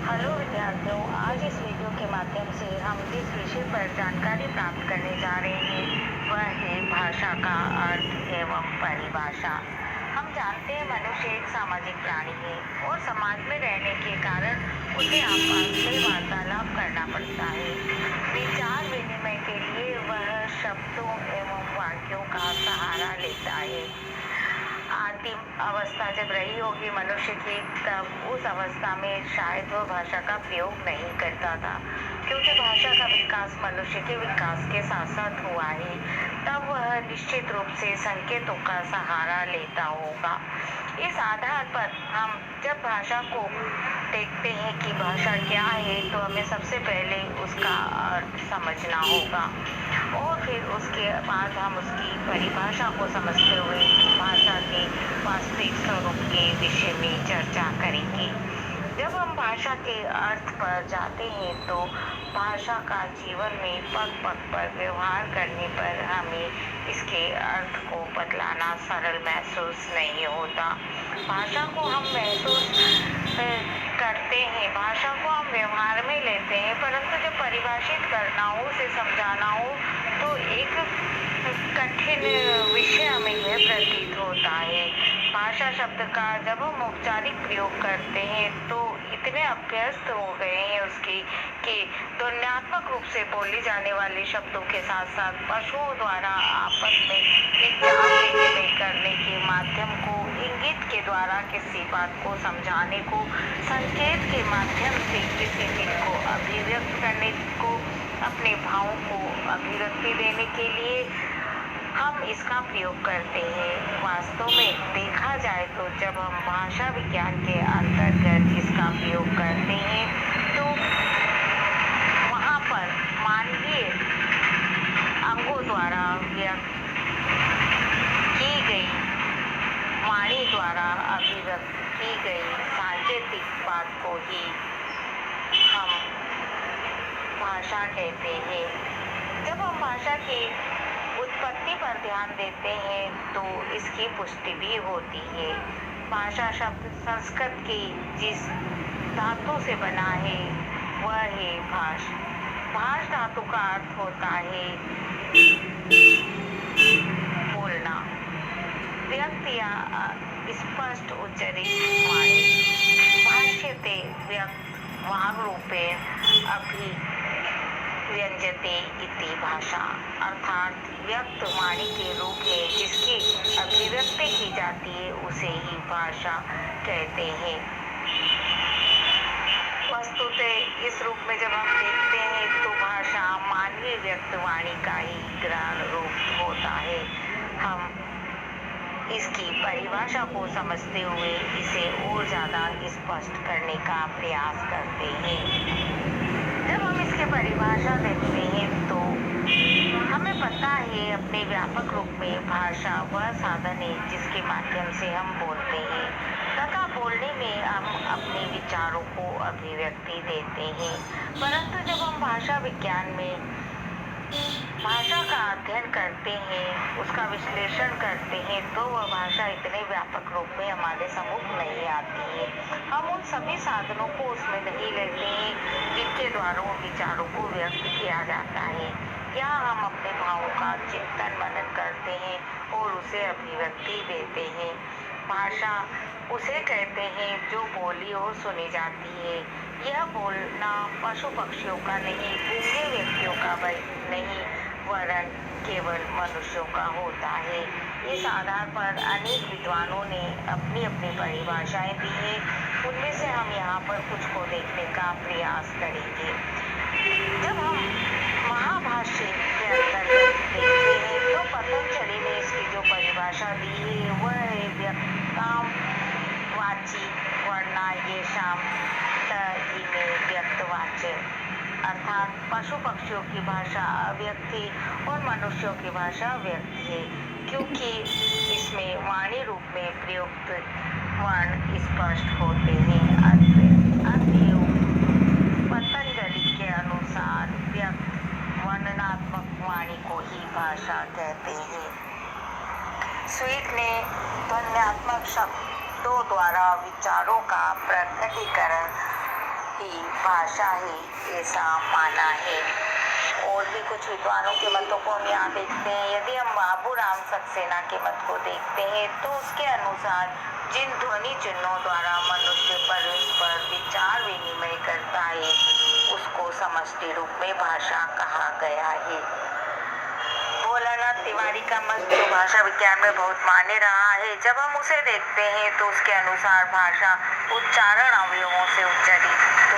Hello विद्यार्थियों, आज इस वीडियो के माध्यम से हम जिस विषय पर जानकारी प्राप्त करने जा रहे हैं वह है भाषा का अर्थ एवं परिभाषा। हम जानते हैं मनुष्य एक सामाजिक प्राणी है और समाज में रहने के कारण उसे आपस में वार्तालाप करना पड़ता है। विचार विनिमय के लिए वह शब्दों एवं वाक्यों का सहारा लेता है। आदिम अवस्था जब रही होगी मनुष्य की, तब उस अवस्था में शायद वह भाषा का प्रयोग नहीं करता था, क्योंकि भाषा का विकास मनुष्य के विकास के साथ साथ हुआ है। तब वह निश्चित रूप से संकेतों का सहारा लेता होगा। इस आधार पर हम जब भाषा को देखते हैं कि भाषा क्या है, तो हमें सबसे पहले उसका अर्थ समझना होगा और फिर उसके बाद हम उसकी परिभाषा को समझते हुए भाषा के वास्तविक स्वरूप के विषय में चर्चा करेंगे। जब हम भाषा के अर्थ पर जाते हैं तो भाषा का जीवन में पग पग पर व्यवहार करने पर हमें इसके अर्थ को बदलाना सरल महसूस नहीं होता। भाषा को हम महसूस करते हैं, भाषा को हम व्यवहार में लेते हैं, परंतु जब परिभाषित करना हो, उसे समझाना हो तो एक कठिन विषय हमें यह प्रतीत होता है। भाषा शब्द का जब हम औपचारिक प्रयोग करते हैं तो इतने अभ्यस्त हो गए हैं उसकी कि ध्वन्यात्मक रूप से बोली जाने वाले शब्दों के साथ साथ पशुओं द्वारा आपस में विचार विनिमय करने के माध्यम को, इंगित के द्वारा किसी बात को समझाने को, संकेत के माध्यम से किसी चीज को अभिव्यक्त करने को, अपने भावों को अभिव्यक्ति देने के लिए हम इसका प्रयोग करते हैं। वास्तव में देखा जाए तो जब हम भाषा विज्ञान के अंतर्गत इसका प्रयोग करते हैं तो वहाँ पर मानवीय अंगों द्वारा व्यक्त की गई, वाणी द्वारा अभिव्यक्त की गई सांकेतिक बात को ही हम भाषा कहते हैं। जब हम भाषा की उत्पत्ति पर ध्यान देते हैं तो इसकी पुष्टि भी होती है। भाषा शब्द संस्कृत के जिस धातु से बना है वह है भाष। भाष धातु का अर्थ होता है बोलना, व्यक्त या स्पष्ट उच्चरित वाणी। भाष्यते व्यक्त वाक् रूपेण अभिव्यंजते इति भाषा, अर्थात व्यक्त वाणी के रूप में जिसकी अभिव्यक्ति की जाती है उसे ही भाषा कहते हैं। वस्तुतः इस रूप में जब हम देखते हैं तो भाषा मानवीय व्यक्त वाणी का ही ग्रहण रूप होता है। हम इसकी परिभाषा को समझते हुए इसे और ज़्यादा स्पष्ट करने का प्रयास करते हैं। जब हम इसकी परिभाषा देखते हैं तो हमें पता है अपने व्यापक रूप में भाषा वह साधन है जिसके माध्यम से हम बोलते हैं तथा बोलने में हम अपने विचारों को अभिव्यक्ति देते हैं। परंतु जब हम भाषा विज्ञान में भाषा का अध्ययन करते हैं, उसका विश्लेषण करते हैं तो वह भाषा इतने व्यापक रूप में हमारे सम्मुख नहीं आती है। हम उन सभी साधनों को उसमें नहीं लेते हैं जिनके द्वारा उन विचारों को व्यक्त किया जाता है। यहाँ हम अपने भावों का चिंतन मनन करते हैं और उसे अभिव्यक्ति देते हैं। भाषा उसे कहते हैं जो बोली और सुनी जाती है। यह बोलना पशु पक्षियों का नहीं, गूंगे व्यक्तियों का नहीं, वरन केवल मनुष्यों का होता है। इस आधार पर अनेक विद्वानों ने अपनी अपनी परिभाषाएं दी हैं। उनमें से हम यहाँ पर कुछ को देखने का प्रयास करेंगे। जब हम महाभाष्य के अंतर्गत देखते हैं तो पतंजलि ने इसकी जो परिभाषा दी है वह है व्यक्ताम वाची वर्णा येषाम इमे व्यक्तवाच्य, अर्थात पशु पक्षियों की भाषा अव्यक्त है और मनुष्यों की भाषा व्यक्त है, क्योंकि इसमें वाणी रूप में प्रयुक्त वर्ण स्पष्ट होते हैं। अतएव पतंजलि के अनुसार व्यक्त वर्णनात्मक वाणी को ही भाषा कहते हैं। स्वीट ने ध्वन्यात्मक शब्दों द्वारा विचारों का प्रकटीकरण ही भाषा ही ऐसा माना है। और भी कुछ विद्वानों के मतों को हम यहाँ देखते हैं। यदि हम बाबू राम सक्सेना के मत को देखते हैं तो उसके अनुसार जिन ध्वनि चिन्हों द्वारा मनुष्य परस्पर विचार विनिमय करता है उसको समष्टि रूप में भाषा कहा गया है। भोलानाथ तिवारी का मत जो भाषा विज्ञान में बहुत मान्य रहा है, जब हम उसे देखते हैं तो उसके अनुसार भाषा उच्चारण अवयवों से उच्चारित तो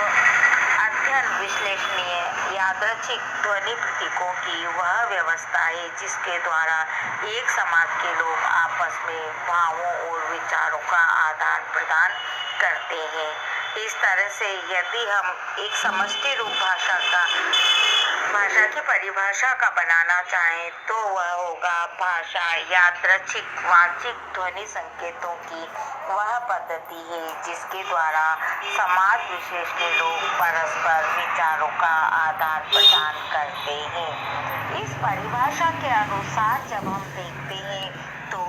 अध्ययन विश्लेषणीय यादृच्छिक ध्वनि प्रतीकों की वह व्यवस्था है जिसके द्वारा एक समाज के लोग आपस में भावों और विचारों का आदान प्रदान करते हैं। इस तरह से यदि हम एक समष्टि रूप भाषा की परिभाषा का बनाना चाहें तो वह होगा भाषा यादृच्छिक वाचिक ध्वनि संकेतों की वह पद्धति है जिसके द्वारा समाज विशेष के लोग परस्पर विचारों का आदान प्रदान करते हैं। इस परिभाषा के अनुसार जब हम देखते हैं तो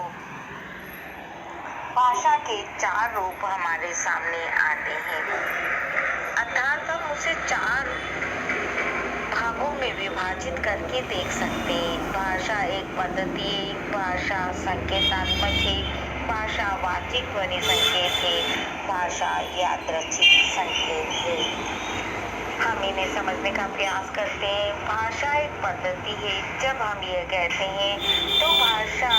भाषा के 4 रूप हमारे सामने आते हैं, अर्थात हम उसे 4 भागों में विभाजित करके देख सकते हैं। भाषा एक पद्धति है, भाषा संकेतात्मक है, भाषा वाचिक ध्वनि संकेत है, भाषा यादृच्छिक संकेत है। हम इन्हें समझने का प्रयास करते हैं। भाषा एक पद्धति है। जब हम ये कहते हैं तो भाषा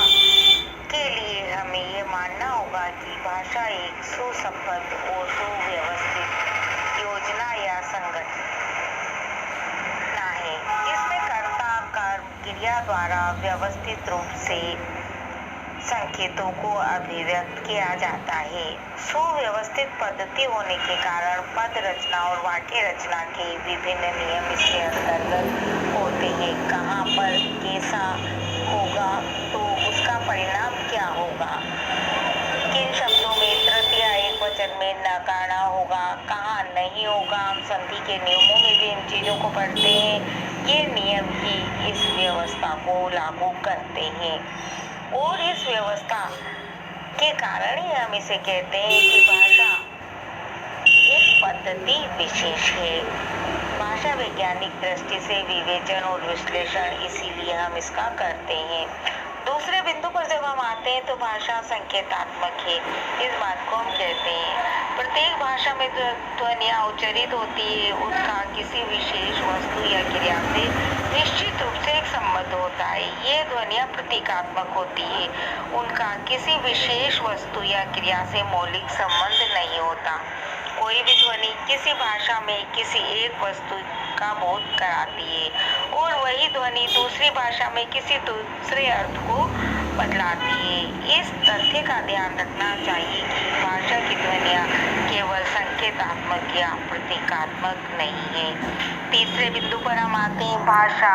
के लिए हमें ये मानना होगा कि भाषा एक सुसंबद्ध और सुव्यवस्थित योजना या संगठन है जिसमें कर्ता कर्म क्रिया द्वारा व्यवस्थित रूप से संकेतों को अभिव्यक्त किया जाता है। सुव्यवस्थित पद्धति होने के कारण पद रचना और वाक्य रचना के विभिन्न नियम इसके अंतर्गत होते हैं। कहाँ पर कैसा होगा तो उसका परिणाम क्या होगा, किन शब्दों में तृतीया एक वचन में नकारना होगा, कहाँ नहीं होगा। हम संधि के नियमों में भी इन चीजों को पढ़ते हैं। ये नियम ही इस व्यवस्था को लागू करते हैं और इस व्यवस्था के कारण ही हम इसे कहते हैं कि भाषा एक पद्धति विशेष है। भाषा वैज्ञानिक दृष्टि से विवेचन और विश्लेषण इसीलिए हम इसका करते हैं। दूसरे बिंदु पर जब हम आते हैं तो भाषा संकेतात्मक है। इस बात को हम कहते हैं प्रत्येक भाषा में जो ध्वनियाँ उच्चारित होती है उसका किसी विशेष वस्तु या क्रिया से निश्चित रूप से एक संबंध होता है। ये ध्वनियाँ प्रतीकात्मक होती है, उनका किसी विशेष वस्तु या क्रिया से मौलिक संबंध नहीं होता। कोई भी ध्वनि किसी भाषा में किसी एक वस्तु का बोध कराती है और वही ध्वनि दूसरी भाषा में किसी दूसरे अर्थ को बदलाती है। इस तथ्य का ध्यान रखना चाहिए कि भाषा की ध्वनियाँ केवल संकेतात्मक या प्रतीकात्मक नहीं है। तीसरे बिंदु पर हम आते हैं, भाषा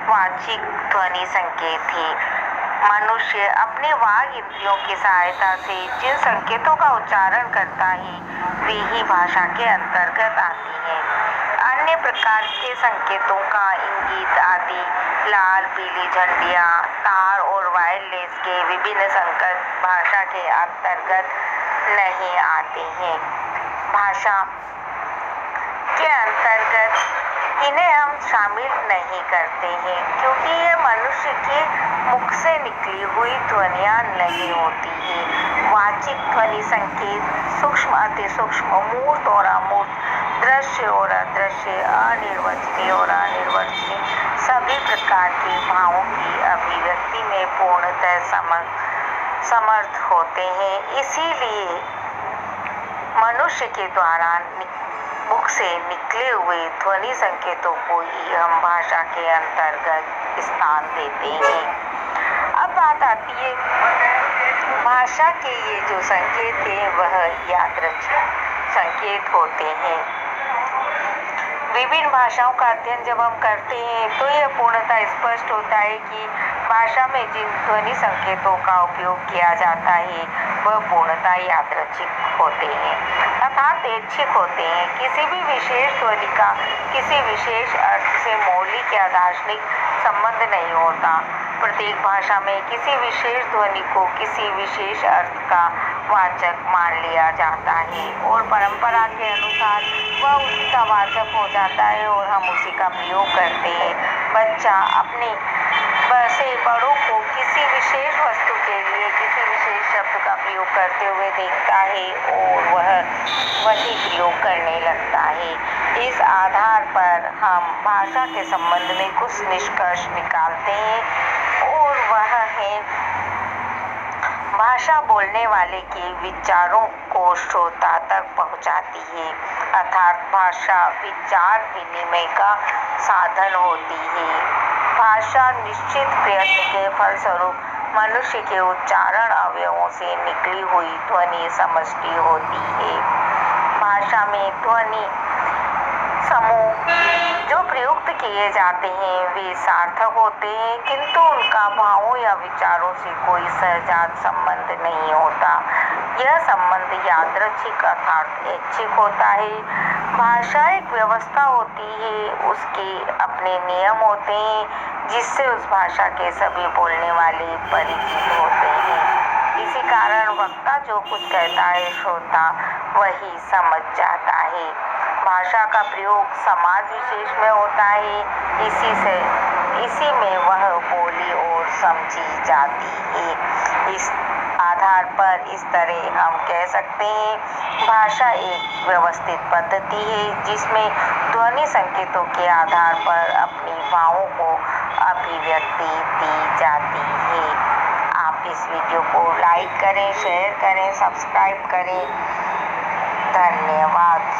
वाचिक ध्वनि संकेत है। मनुष्य अपने वाग इंद्रियों की सहायता से जिन संकेतों का उच्चारण करता है वे ही भाषा के अंतर्गत आती हैं। अन्य प्रकार के संकेतों का इंगित आदि लाल पीली झंडियाँ तार और वायरलेस के विभिन्न संकेत भाषा के अंतर्गत नहीं आते हैं। भाषा के अंतर्गत इन्हें हम शामिल नहीं करते हैं क्योंकि ये मनुष्य के मुख से निकली हुई ध्वनियाँ नहीं होती हैं। वाचिक ध्वनि संकेत सूक्ष्म अति सूक्ष्म मूर्त और अमूर्त दृश्य और अदृश्य अनिर्वचनीय और अनिर्वचनीय सभी प्रकार के भावों की अभिव्यक्ति में पूर्णतः समर्थ होते हैं। इसीलिए मनुष्य के द्वारा मुख से निकले हुए ध्वनि संकेतों को ही हम भाषा के अंतर्गत स्थान देते हैं। अब बात आती है भाषा के ये जो संकेत हैं वह यादृच्छिक संकेत होते हैं। विभिन्न भाषाओं का अध्ययन जब हम करते हैं तो यह पूर्णतः स्पष्ट होता है कि भाषा में जिन ध्वनि संकेतों का उपयोग किया जाता है वह पूर्णतः यादृच्छिक होते हैं अर्थात ऐच्छिक होते हैं। किसी भी विशेष ध्वनि का किसी विशेष अर्थ से मौलिक या दार्शनिक संबंध नहीं होता। प्रत्येक भाषा में किसी विशेष ध्वनि को किसी विशेष अर्थ का वाचक मान लिया जाता है और परंपरा के अनुसार वह उसी का वाचक हो जाता है और हम उसी का प्रयोग करते हैं। बच्चा अपने से बड़ों को किसी विशेष वस्तु के लिए किसी विशेष शब्द का प्रयोग करते हुए देखता है और वह वही प्रयोग करने लगता है। इस आधार पर हम भाषा के संबंध में कुछ निष्कर्ष निकालते हैं और वह है भाषा बोलने वाले के विचारों को श्रोता तक पहुंचाती है, अर्थात भाषा विचार विनिमय का साधन होती है। भाषा निश्चित प्रयत्न के फलस्वरूप मनुष्य के उच्चारण अवयवों से निकली हुई ध्वनि समष्टि होती है। भाषा में ध्वनि समूह जो प्रयुक्त किए जाते हैं वे सार्थक होते हैं, किंतु उनका भावों या विचारों से कोई सहजात संबंध नहीं होता। यह संबंध यादृच्छिक अर्थात ऐच्छिक होता है। भाषा एक व्यवस्था होती है, उसके अपने नियम होते हैं जिससे उस भाषा के सभी बोलने वाले परिचित होते हैं। इसी कारण वक्ता जो कुछ कहता है श्रोता वही समझ जाता है। भाषा का प्रयोग समाज विशेष में होता है, इसी में वह बोली और समझी जाती है। इस आधार पर इस तरह हम कह सकते हैं भाषा एक व्यवस्थित पद्धति है जिसमें ध्वनि संकेतों के आधार पर अपनी भावों को अभिव्यक्ति दी जाती है। आप इस वीडियो को लाइक करें, शेयर करें, सब्सक्राइब करें। धन्यवाद।